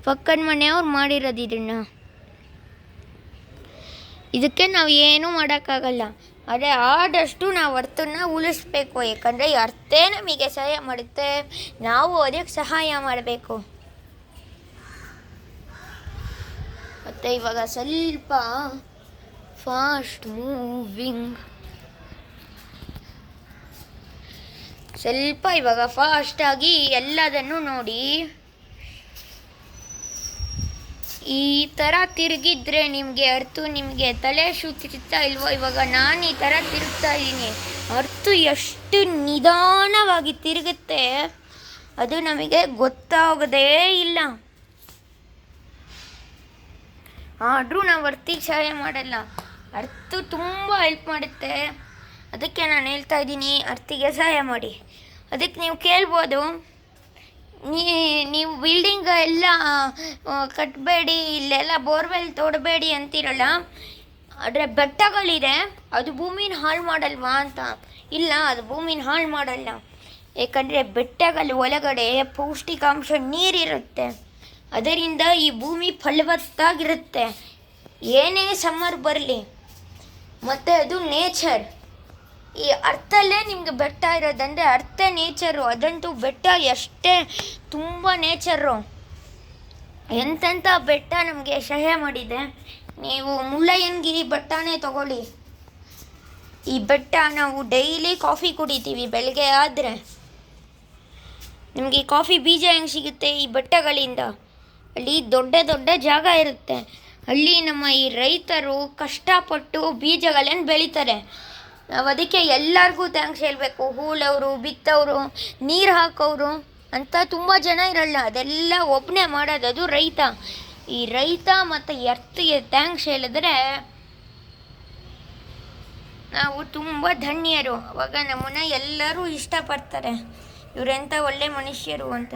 ಪಕ್ಕದ ಮನೆಯವ್ರು ಮಾಡಿರೋದು ಇದಕ್ಕೆ ನಾವು ಏನೂ ಮಾಡೋಕ್ಕಾಗಲ್ಲ. ಆದರೆ ಆದಷ್ಟು ನಾವು ಅರ್ಥನ ಉಳಿಸ್ಬೇಕು. ಯಾಕಂದರೆ ಈ ಅರ್ಥೇ ನಮಗೆ ಸಹಾಯ ಮಾಡುತ್ತೆ, ನಾವು ಅದಕ್ಕೆ ಸಹಾಯ ಮಾಡಬೇಕು. ಮತ್ತು ಇವಾಗ ಸ್ವಲ್ಪ ಫಾಸ್ಟ್ ಮೂವಿಂಗ್, ಸ್ವಲ್ಪ ಇವಾಗ ಫಾಸ್ಟಾಗಿ ಎಲ್ಲದನ್ನು ನೋಡಿ. ಈ ಥರ ತಿರುಗಿದ್ರೆ ನಿಮಗೆ ತಲೆ ಸುತ್ತಾ ಇಲ್ವೋ? ಇವಾಗ ನಾನು ಈ ಥರ ತಿರುಗ್ತಾ ಇದ್ದೀನಿ, ಎಷ್ಟು ನಿಧಾನವಾಗಿ ತಿರುಗುತ್ತೆ ಅದು ನಮಗೆ ಗೊತ್ತಾಗೋದೇ ಇಲ್ಲ. ಆದರೂ ನಾವು ಅರ್ಥಿಗೆ ಸಹಾಯ ಮಾಡಲ್ಲ. ತುಂಬ ಹೆಲ್ಪ್ ಮಾಡುತ್ತೆ. ಅದಕ್ಕೆ ನಾನು ಹೇಳ್ತಾ ಇದ್ದೀನಿ, ಅರ್ಥಿಗೆ ಸಹಾಯ ಮಾಡಿ. ಅದಕ್ಕೆ ನೀವು ಕೇಳ್ಬೋದು, ನೀವು ಬಿಲ್ಡಿಂಗ್ ಎಲ್ಲ ಕಟ್ಟಬೇಡಿ, ಇಲ್ಲೆಲ್ಲ ಬೋರ್ವೆಲ್ ತೋಡಬೇಡಿ ಅಂತಿರಲ್ಲ, ಆದರೆ ಬೆಟ್ಟಗಳಿದೆ, ಅದು ಭೂಮಿನ ಹಾಳು ಮಾಡಲ್ವಾ ಅಂತ. ಇಲ್ಲ, ಅದು ಭೂಮಿನ ಹಾಳು ಮಾಡಲ್ಲ. ಏಕೆಂದರೆ ಬೆಟ್ಟಗಳ ಒಳಗಡೆ ಪೌಷ್ಟಿಕಾಂಶ ನೀರಿರುತ್ತೆ. ಅದರಿಂದ ಈ ಭೂಮಿ ಫಲವತ್ತಾಗಿರುತ್ತೆ, ಏನೇ ಸಮ್ಮರ್ ಬರಲಿ. ಮತ್ತು ಅದು ನೇಚರ್. ಈ ಅರ್ಥಲ್ಲೇ ನಿಮಗೆ ಬೆಟ್ಟ ಇರೋದಂದರೆ ಅರ್ಥ ನೇಚರು. ಅದಂತೂ ಬೆಟ್ಟ ಎಷ್ಟೇ ತುಂಬ ನೇಚರು. ಎಂತೆಂಥ ಬೆಟ್ಟ ನಮಗೆ ಸಹಾಯ ಮಾಡಿದೆ. ನೀವು ಮುಳ್ಳಯ್ಯನಗಿರಿ ಬೆಟ್ಟನೇ ತಗೊಳ್ಳಿ. ಈ ಬೆಟ್ಟ ನಾವು ಡೈಲಿ ಕಾಫಿ ಕುಡಿತೀವಿ ಬೆಳಗ್ಗೆ ಆದರೆ. ನಿಮಗೆ ಈ ಕಾಫಿ ಬೀಜ ಹೆಂಗೆ ಸಿಗುತ್ತೆ? ಈ ಬೆಟ್ಟಗಳಿಂದ. ಅಲ್ಲಿ ದೊಡ್ಡ ದೊಡ್ಡ ಜಾಗ ಇರುತ್ತೆ. ಅಲ್ಲಿ ನಮ್ಮ ಈ ರೈತರು ಕಷ್ಟಪಟ್ಟು ಬೀಜಗಳನ್ನು ಬೆಳೀತಾರೆ. ನಾವು ಅದಕ್ಕೆ ಎಲ್ಲರಿಗೂ ಥ್ಯಾಂಕ್ಸ್ ಹೇಳಬೇಕು. ಹೂಳವರು, ಬಿತ್ತವರು, ನೀರು ಹಾಕೋರು ಅಂತ ತುಂಬ ಜನ ಇರಲ್ಲ. ಅದೆಲ್ಲ ಒಬ್ಬನೇ ಮಾಡೋದು, ಅದು ರೈತ. ಈ ರೈತ ಮತ್ತು ಎರ್ತ್ಗೆ ಥ್ಯಾಂಕ್ಸ್ ಹೇಳಿದ್ರೆ ನಾವು ತುಂಬ ಧನ್ಯರು. ಅವಾಗ ನಮ್ಮನ್ನ ಎಲ್ಲರೂ ಇಷ್ಟಪಡ್ತಾರೆ, ಇವರೆಂಥ ಒಳ್ಳೆ ಮನುಷ್ಯರು ಅಂತ.